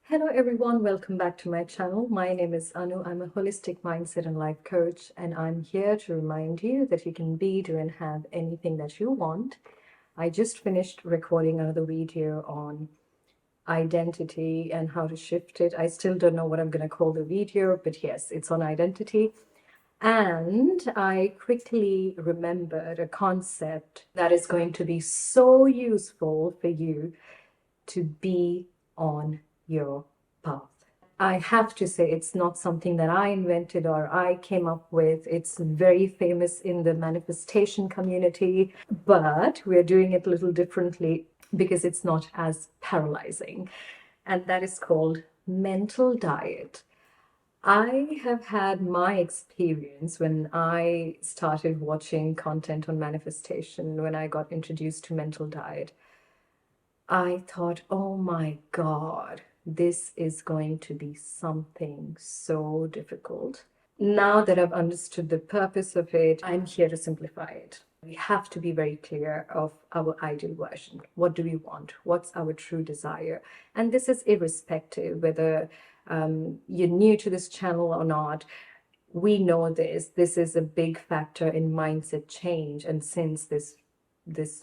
Hello everyone, welcome back to my channel. My name is Anu. I'm a holistic mindset and life coach, and I'm here to remind you that you can be, do, and have anything that you want. I just finished recording another video on identity and how to shift it. I still don't know what I'm going to call the video, but yes, it's on identity. And I quickly remembered a concept that is going to be so useful for you to be on your path. I have to say, it's not something that I invented or I came up with. It's very famous in the manifestation community, but we're doing it a little differently because it's not as paralyzing. And that is called mental diet. I have had my experience when I started watching content on manifestation, when I got introduced to mental diet. I thought, oh my God, this is going to be something so difficult. Now that I've understood the purpose of it, I'm here to simplify it. We have to be very clear of our ideal version. What do we want? What's our true desire? And this is irrespective whether you're new to this channel or not. We know this. This is a big factor in mindset change. And since this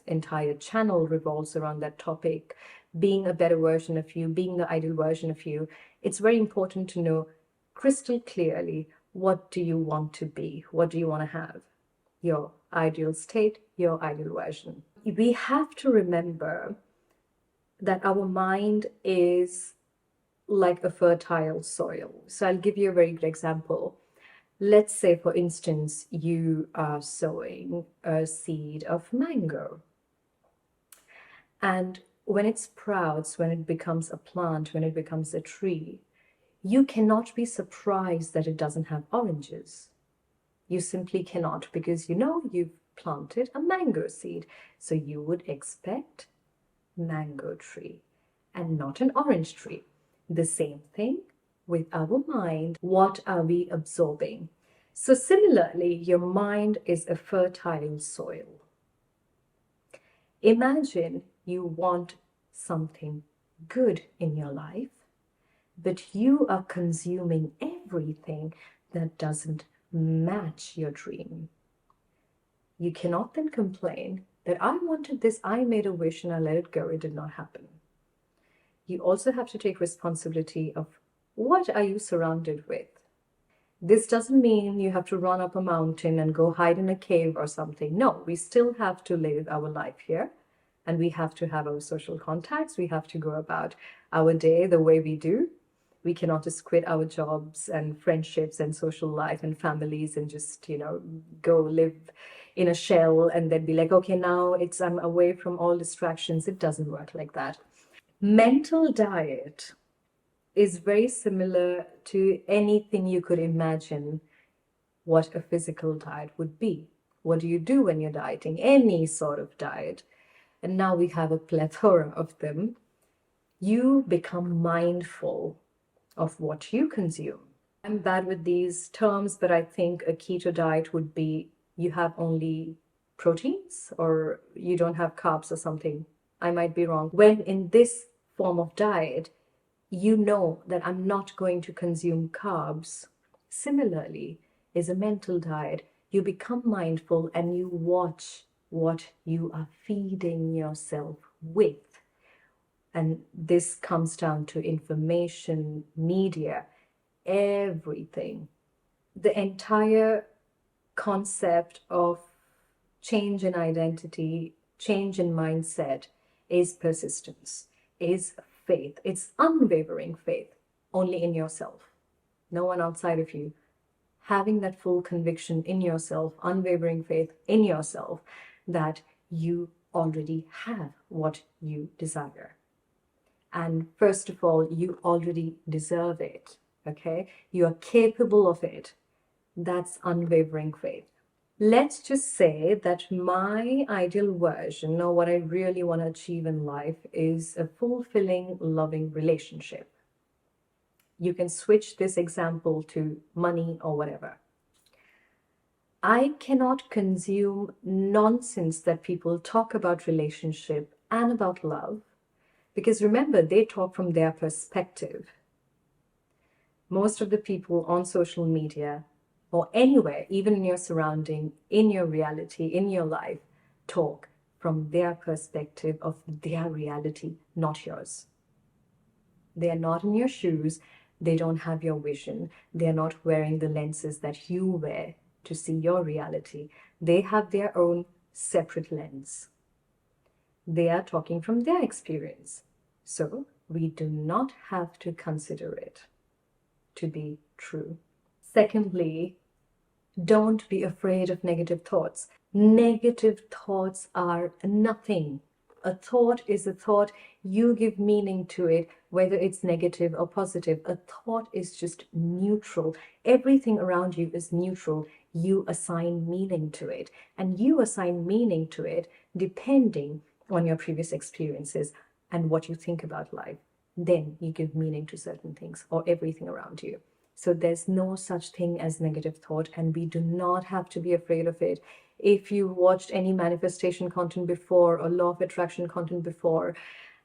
entire channel revolves around that topic, being a better version of you, being the ideal version of you, it's very important to know crystal clearly, what do you want to be? What do you want to have? Your ideal state, your ideal version. We have to remember that our mind is like a fertile soil. So I'll give you a very good example. Let's say, for instance, you are sowing a seed of mango. And when it sprouts, when it becomes a plant, when it becomes a tree, you cannot be surprised that it doesn't have oranges. You simply cannot, because you know you've planted a mango seed. So you would expect mango tree and not an orange tree. The same thing with our mind. What are we absorbing? So similarly, your mind is a fertile soil. Imagine you want something good in your life, but you are consuming everything that doesn't match your dream. You cannot then complain that I wanted this, I made a wish and I let it go, it did not happen. You also have to take responsibility of what are you surrounded with. This doesn't mean you have to run up a mountain and go hide in a cave or something. No, we still have to live our life here, and we have to have our social contacts. We have to go about our day the way we do. We cannot just quit our jobs and friendships and social life and families and just, go live in a shell and then be like, okay, now I'm away from all distractions. It doesn't work like that. Mental diet is very similar to anything you could imagine what a physical diet would be. What do you do when you're dieting? Any sort of diet. And now we have a plethora of them. You become mindful of what you consume. I'm bad with these terms, but I think a keto diet would be you have only proteins or you don't have carbs or something. I might be wrong. When in this form of diet, you know that I'm not going to consume carbs. Similarly, is a mental diet. You become mindful and you watch what you are feeding yourself with. And this comes down to information, media, everything. The entire concept of change in identity, change in mindset is persistence, is faith. It's unwavering faith only in yourself, no one outside of you. Having that full conviction in yourself, unwavering faith in yourself that you already have what you desire. And first of all, you already deserve it, okay? You are capable of it. That's unwavering faith. Let's just say that my ideal version, or what I really want to achieve in life, is a fulfilling, loving relationship. You can switch this example to money or whatever. I cannot consume nonsense that people talk about relationship and about love Because remember, they talk from their perspective. Most of the people on social media or anywhere, even in your surrounding, in your reality, in your life, talk from their perspective of their reality, not yours. They are not in your shoes. They don't have your vision. They are not wearing the lenses that you wear to see your reality. They have their own separate lens. They are talking from their experience. So we do not have to consider it to be true. Secondly, don't be afraid of negative thoughts. Negative thoughts are nothing. A thought is a thought. You give meaning to it, whether it's negative or positive. A thought is just neutral. Everything around you is neutral. You assign meaning to it. And you assign meaning to it depending on your previous experiences and what you think about life. Then you give meaning to certain things or everything around you. So there's no such thing as negative thought, and we do not have to be afraid of it. If you watched any manifestation content before or law of attraction content before,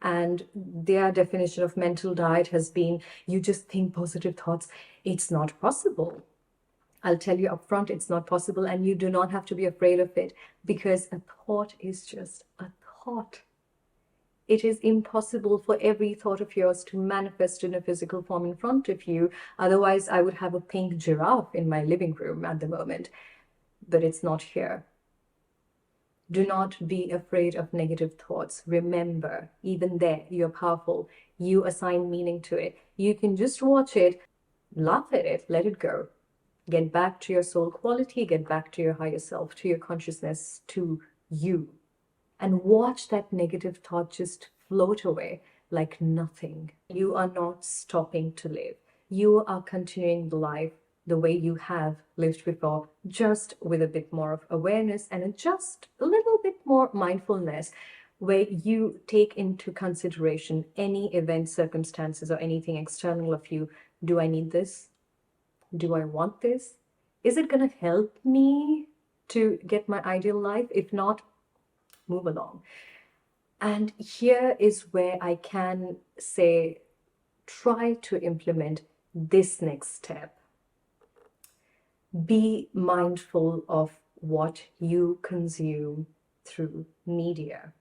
and their definition of mental diet has been you just think positive thoughts, it's not possible. I'll tell you up front, it's not possible, and you do not have to be afraid of it, because a thought is just a thought. It is impossible for every thought of yours to manifest in a physical form in front of you. Otherwise, I would have a pink giraffe in my living room at the moment, but it's not here. Do not be afraid of negative thoughts. Remember, even there, you're powerful. You assign meaning to it. You can just watch it, laugh at it, let it go. Get back to your soul quality, get back to your higher self, to your consciousness, to you. And watch that negative thought just float away like nothing. You are not stopping to live. You are continuing the life the way you have lived before, just with a bit more of awareness and just a little bit more mindfulness, where you take into consideration any event, circumstances, or anything external of you. Do I need this? Do I want this? Is it going to help me to get my ideal life? If not, move along. And here is where I can say, try to implement this next step. Be mindful of what you consume through media.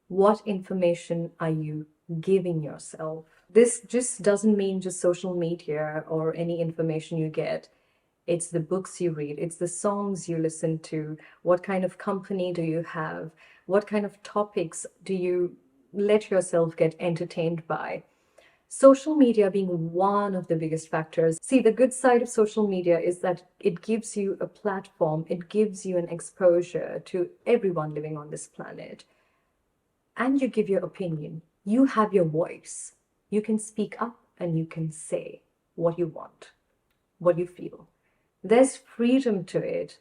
What information are you giving yourself? This just doesn't mean just social media or any information you get. It's the books you read, it's the songs you listen to. What kind of company do you have? What kind of topics do you let yourself get entertained by? Social media being one of the biggest factors. See, the good side of social media is that it gives you a platform, it gives you an exposure to everyone living on this planet. And you give your opinion. You have your voice. You can speak up and you can say what you want, what you feel. There's freedom to it,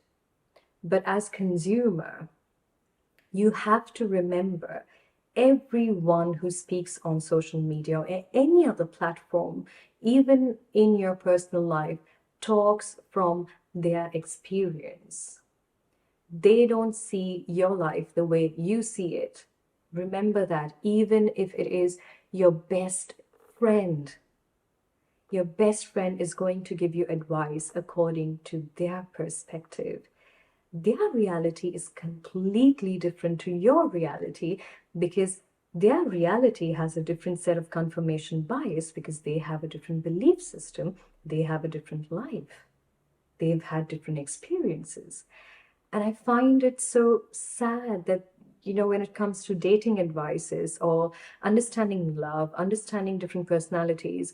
but as consumer, you have to remember everyone who speaks on social media or any other platform, even in your personal life, talks from their experience. They don't see your life the way you see it. Remember that, even if it is your best friend. Your best friend is going to give you advice according to their perspective. Their reality is completely different to your reality, because their reality has a different set of confirmation bias, because they have a different belief system, they have a different life, they've had different experiences. And I find it so sad that, when it comes to dating advices or understanding love, understanding different personalities,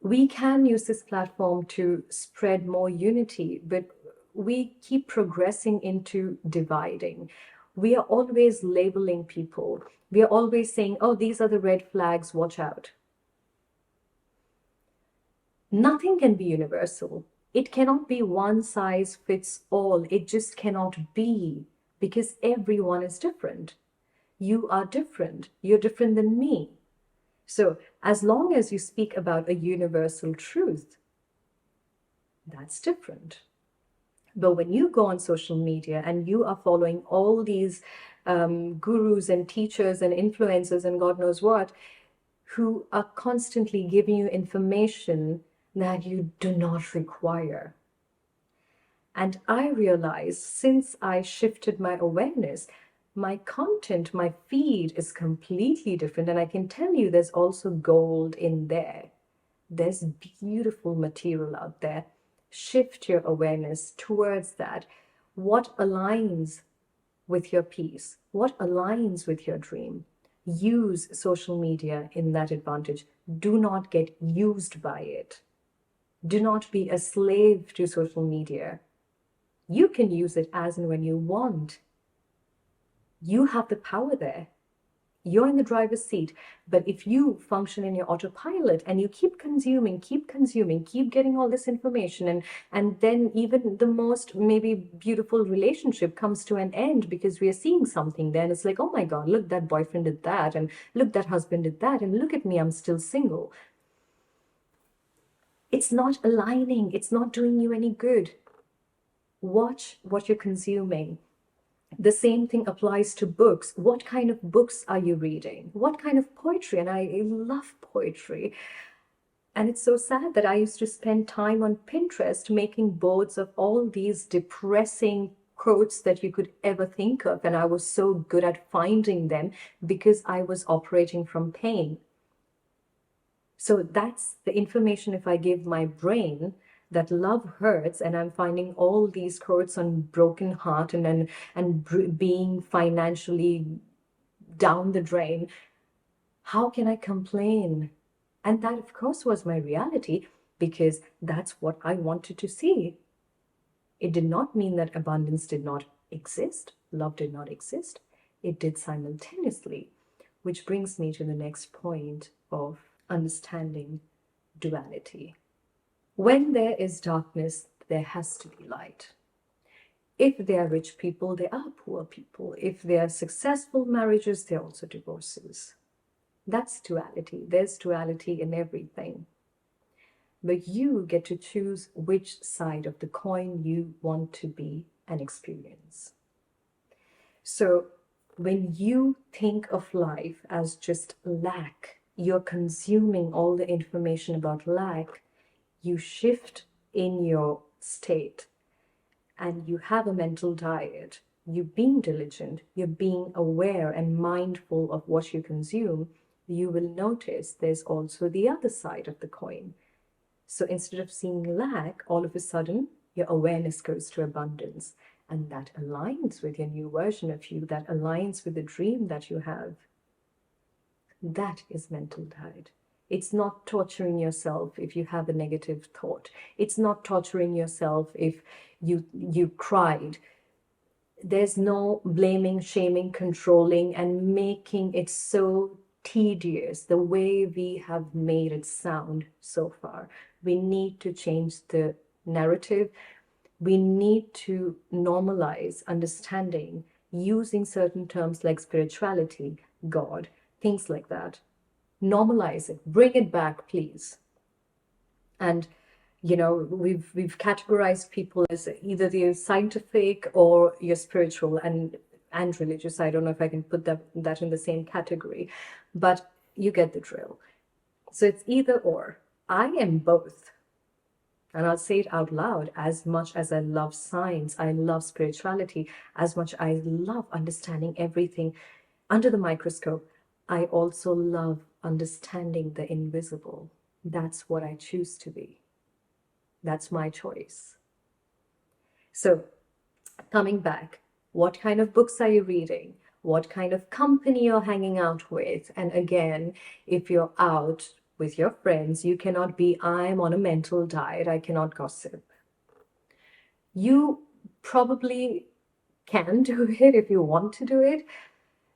we can use this platform to spread more unity, but we keep progressing into dividing. We are always labeling people. We are always saying, oh, these are the red flags, watch out. Nothing can be universal. It cannot be one size fits all. It just cannot be, because everyone is different. You are different. You're different than me. So as long as you speak about a universal truth, that's different. But when you go on social media and you are following all these gurus and teachers and influencers and God knows what, who are constantly giving you information that you do not require. And I realized since I shifted my awareness, my content, my feed is completely different. And I can tell you there's also gold in there. There's beautiful material out there. Shift your awareness towards that. What aligns with your peace? What aligns with your dream? Use social media in that advantage. Do not get used by it. Do not be a slave to social media. You can use it as and when you want. You have the power there. You're in the driver's seat. But if you function in your autopilot and you keep consuming, keep getting all this information, and then even the most maybe beautiful relationship comes to an end because we are seeing something, then it's like, oh my God, look, that boyfriend did that, and look, that husband did that, and look at me, I'm still single. It's not aligning. It's not doing you any good. Watch what you're consuming. The same thing applies to books. What kind of books are you reading? What kind of poetry? And I love poetry. And it's so sad that I used to spend time on Pinterest making boards of all these depressing quotes that you could ever think of. And I was so good at finding them because I was operating from pain. So that's the information if I give my brain that love hurts, and I'm finding all these quotes on broken heart and being financially down the drain. How can I complain? And that, of course, was my reality because that's what I wanted to see. It did not mean that abundance did not exist, love did not exist. It did simultaneously, which brings me to the next point of understanding duality. When there is darkness, there has to be light. If they are rich people, they are poor people. If they are successful marriages, they're also divorces. That's duality. There's duality in everything. But you get to choose which side of the coin you want to be and experience. So when you think of life as just lack, you're consuming all the information about lack, you shift in your state and you have a mental diet, you're being diligent, you're being aware and mindful of what you consume, you will notice there's also the other side of the coin. So instead of seeing lack, all of a sudden, your awareness goes to abundance. And that aligns with your new version of you, that aligns with the dream that you have. That is mental diet. It's not torturing yourself if you have a negative thought. It's not torturing yourself if you cried. There's no blaming, shaming, controlling, and making it so tedious the way we have made it sound so far. We need to change the narrative. We need to normalize understanding using certain terms like spirituality, God, things like that. Normalize it, bring it back, please. And we've categorized people as either the scientific or you're spiritual and religious. I don't know if I can put that in the same category, but you get the drill. So it's either or. I am both. And I'll say it out loud. As much as I love science, I love spirituality, as much I love understanding everything under the microscope, I also love understanding the invisible. That's what I choose to be. That's my choice. So, coming back, what kind of books are you reading? What kind of company you're hanging out with? And again, if you're out with your friends, you cannot be, I'm on a mental diet, I cannot gossip. You probably can do it if you want to do it,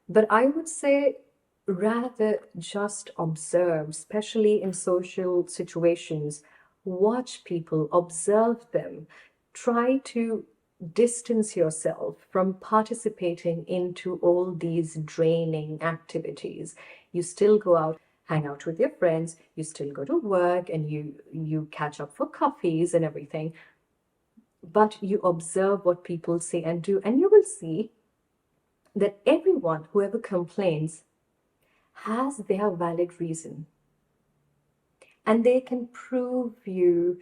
but I would say rather just observe, especially in social situations. Watch people, observe them. Try to distance yourself from participating into all these draining activities. You still go out, hang out with your friends, you still go to work, and you catch up for coffees and everything. But you observe what people say and do, and you will see that everyone, whoever complains, has their valid reason. And they can prove you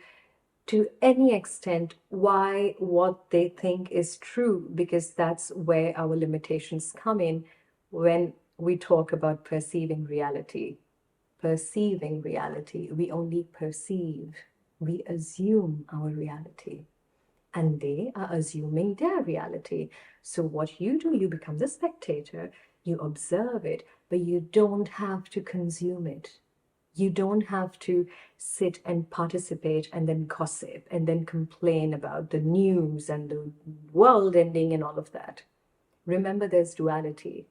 to any extent why what they think is true, because that's where our limitations come in when we talk about perceiving reality. Perceiving reality, we only perceive, we assume our reality, and they are assuming their reality. So what you do, you become the spectator, you observe it, but you don't have to consume it. You don't have to sit and participate and then gossip and then complain about the news and the world ending and all of that. Remember, there's duality.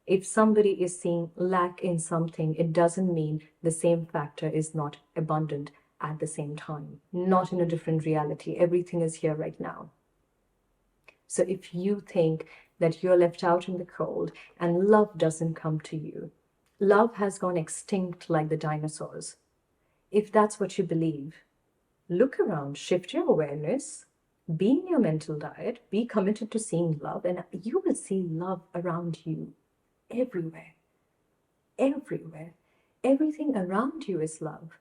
If somebody is seeing lack in something, it doesn't mean the same factor is not abundant at the same time, not in a different reality. Everything is here right now. So if you think that you're left out in the cold and love doesn't come to you, love has gone extinct like the dinosaurs. If that's what you believe, look around, shift your awareness, be in your mental diet, be committed to seeing love, and you will see love around you everywhere. Everywhere. Everything around you is love.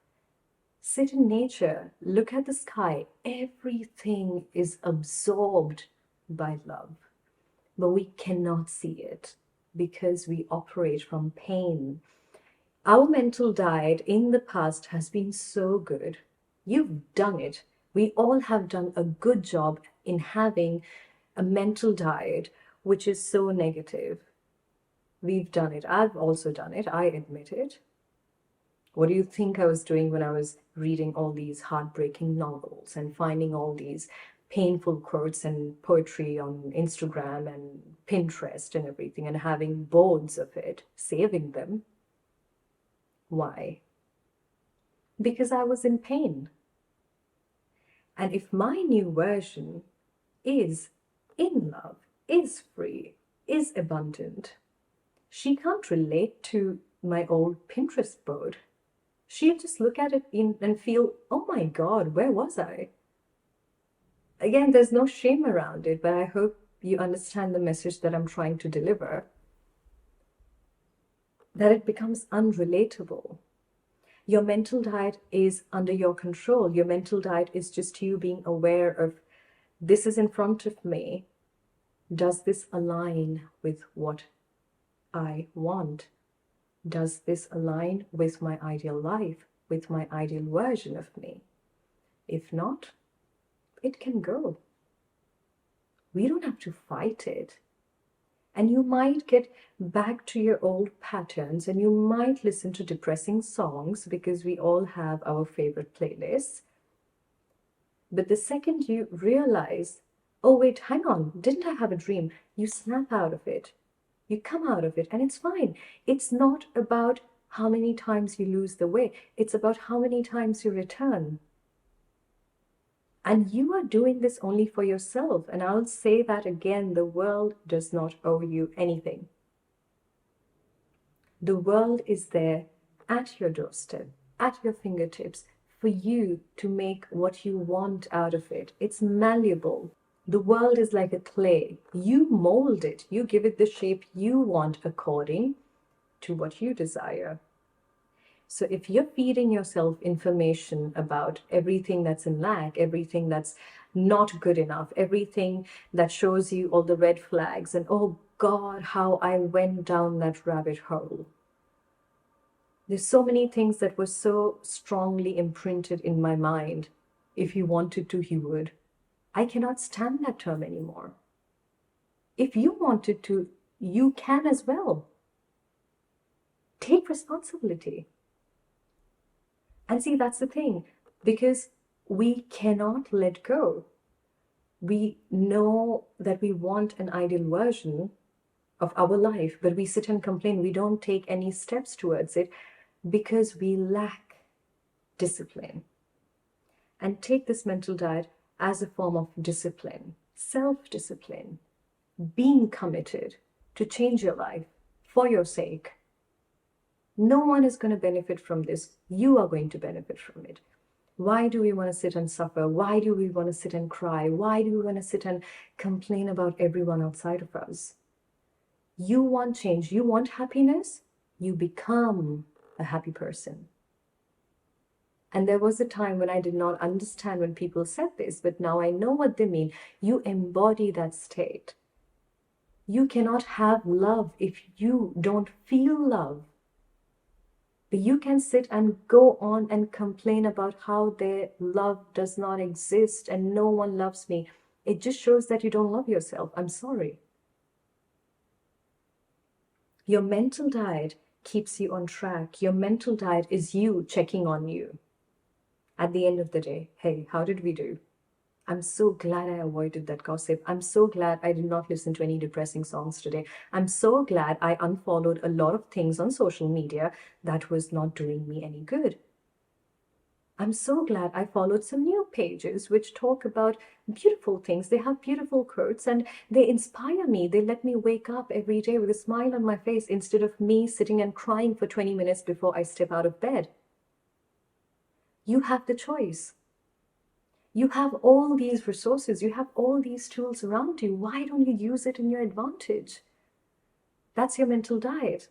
Sit in nature, look at the sky. Everything is absorbed by love. But we cannot see it because we operate from pain. Our mental diet in the past has been so good. You've done it. We all have done a good job in having a mental diet which is so negative. We've done it. I've also done it. I admit it. What do you think I was doing when I was reading all these heartbreaking novels and finding all these painful quotes and poetry on Instagram and Pinterest and everything and having boards of it, saving them? Why? Because I was in pain. And if my new version is in love, is free, is abundant, she can't relate to my old Pinterest board. She'll just look at it and feel, oh my God, where was I? Again, there's no shame around it, but I hope you understand the message that I'm trying to deliver. That it becomes unrelatable. Your mental diet is under your control. Your mental diet is just you being aware of this is in front of me. Does this align with what I want? Does this align with my ideal life, with my ideal version of me? If not, it can go. We don't have to fight it. And you might get back to your old patterns and you might listen to depressing songs because we all have our favorite playlists. But the second you realize, oh wait, hang on, didn't I have a dream? You snap out of it. You come out of it and it's fine. It's not about how many times you lose the way. It's about how many times you return. And you are doing this only for yourself. And I'll say that again, the world does not owe you anything. The world is there at your doorstep, at your fingertips, for you to make what you want out of it. It's malleable. The world is like a clay. You mold it. You give it the shape you want according to what you desire. So if you're feeding yourself information about everything that's in lack, everything that's not good enough, everything that shows you all the red flags, and oh God, how I went down that rabbit hole. There's so many things that were so strongly imprinted in my mind. If he wanted to, he would. I cannot stand that term anymore. If you wanted to, you can as well. Take responsibility. And see, that's the thing, because we cannot let go. We know that we want an ideal version of our life, but we sit and complain. We don't take any steps towards it because we lack discipline. And take this mental diet as a form of discipline, self-discipline, being committed to change your life for your sake. No one is going to benefit from this. You are going to benefit from it. Why do we want to sit and suffer? Why do we want to sit and cry? Why do we want to sit and complain about everyone outside of us? You want change, you want happiness, you become a happy person. And there was a time when I did not understand when people said this, but now I know what they mean. You embody that state. You cannot have love if you don't feel love. You can sit and go on and complain about how their love does not exist and no one loves me. It just shows that you don't love yourself. I'm sorry. Your mental diet keeps you on track. Your mental diet is you checking on you. At the end of the day, hey, how did we do? I'm so glad I avoided that gossip. I'm so glad I did not listen to any depressing songs today. I'm so glad I unfollowed a lot of things on social media that was not doing me any good. I'm so glad I followed some new pages which talk about beautiful things. They have beautiful quotes and they inspire me. They let me wake up every day with a smile on my face instead of me sitting and crying for 20 minutes before I step out of bed. You have the choice. You have all these resources, you have all these tools around you. Why don't you use it in your advantage? That's your mental diet.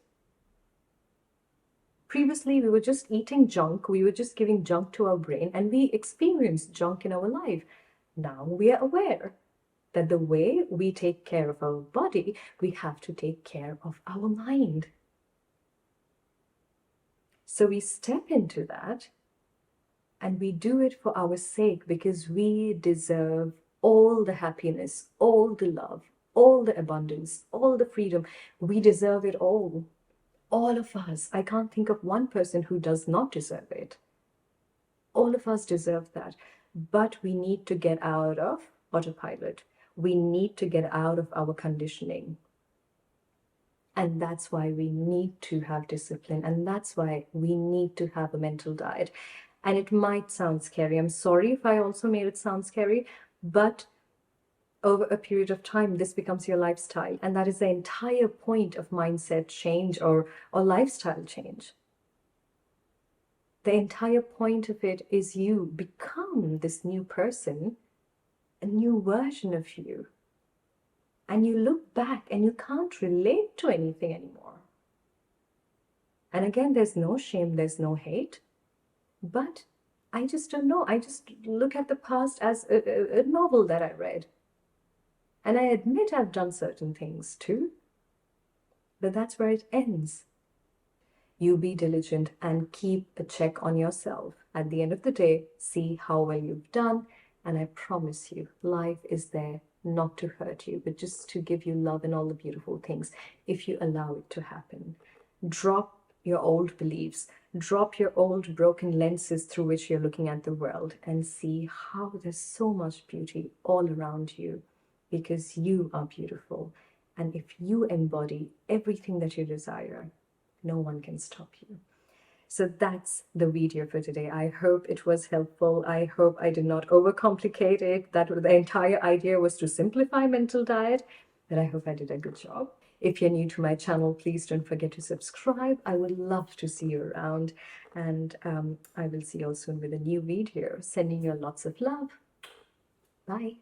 Previously, we were just eating junk, we were just giving junk to our brain, and we experienced junk in our life. Now we are aware that the way we take care of our body, we have to take care of our mind. So we step into that and we do it for our sake because we deserve all the happiness, all the love, all the abundance, all the freedom. We deserve it all. All of us. I can't think of one person who does not deserve it. All of us deserve that. But we need to get out of autopilot. We need to get out of our conditioning. And that's why we need to have discipline. And that's why we need to have a mental diet. And it might sound scary. I'm sorry if I also made it sound scary, but over a period of time, this becomes your lifestyle. And that is the entire point of mindset change or lifestyle change. The entire point of it is you become this new person, a new version of you. And you look back and you can't relate to anything anymore. And again, there's no shame, there's no hate. But I just don't know. I just look at the past as a novel that I read. And I admit I've done certain things too. But that's where it ends. You be diligent and keep a check on yourself. At the end of the day, see how well you've done. And I promise you, life is there not to hurt you, but just to give you love and all the beautiful things if you allow it to happen. Drop your old beliefs, drop your old broken lenses through which you're looking at the world and see how there's so much beauty all around you because you are beautiful. And if you embody everything that you desire, no one can stop you. So that's the video for today. I hope it was helpful. I hope I did not overcomplicate it. That the entire idea was to simplify mental diet, and I hope I did a good job. If you're new to my channel, please don't forget to subscribe. I would love to see you around, and I will see you all soon with a new video. Sending you lots of love. Bye.